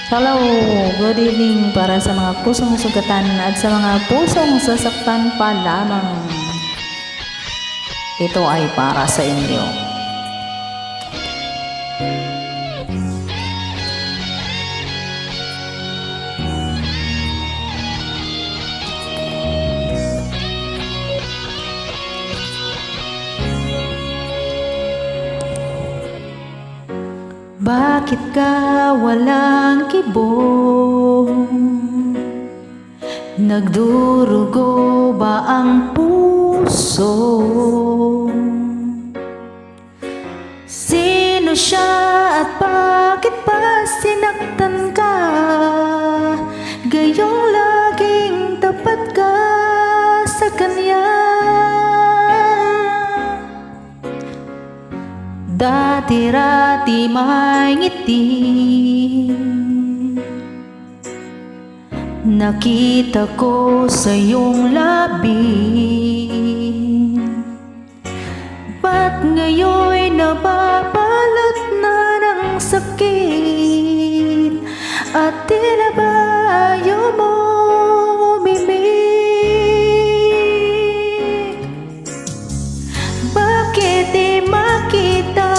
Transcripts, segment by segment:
Hello, good evening para sa mga pusong sugatan at sa mga pusong sasaktan pa lamang. Ito ay para sa inyo. Bakit ka walang kibong? Nagdurugo ba ang puso? Sino siya at bakit pa sinaktan ka? Gayong laging tapat ka sa kanya. Dati-rati may ngiti, nakita ko sa iyong labi. Ba't ngayon'y nababalot na ng sakit at tila ba ayaw mo umimik? Bakit di makita?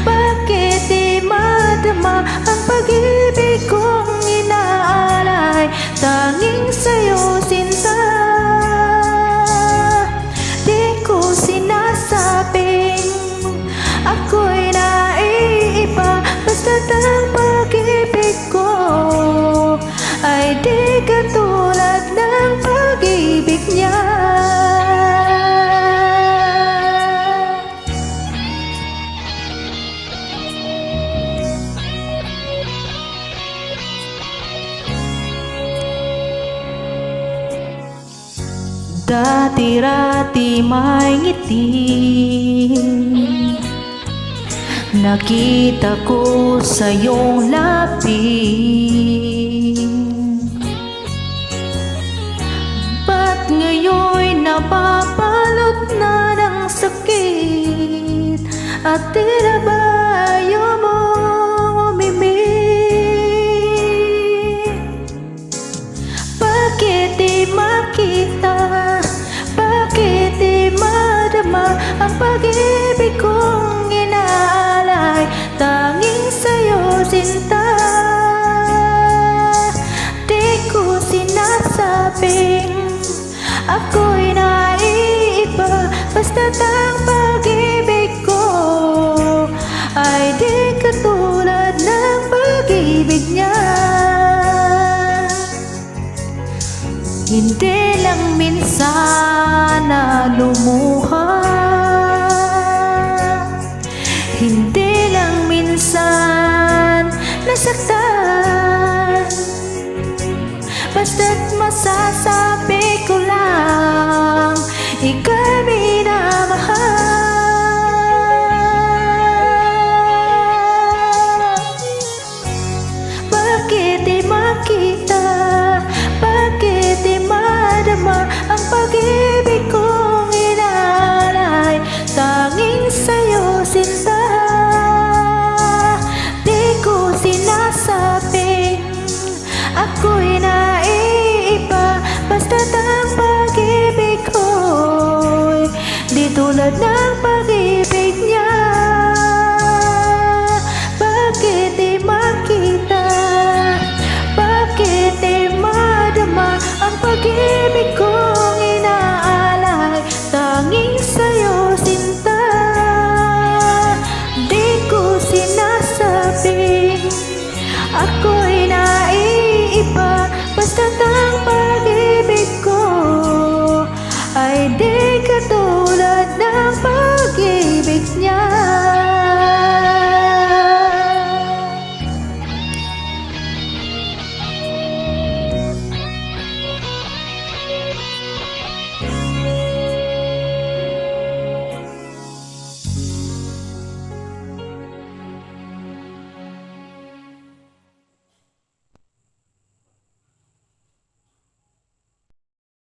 Bakit di madama ang pag-ibig kong inaalay? Tanging sa'yo, sinta. Di ko sinasabing ako'y naiiba, basta't ang pag-ibig ko ay di katulad ng pag-ibig niya. Dati-rati may ngiti, nakita ko sa iyong labi. Ba't ngayon'y nababalot na ng sakit at tila ba ayaw mo umimik? Bakit di makita? Bakit di madama ang pag-ibig kong inaalay? Tanging sa'yo, sinta. Di ko sinasabing ako'y naiiba, basta't ang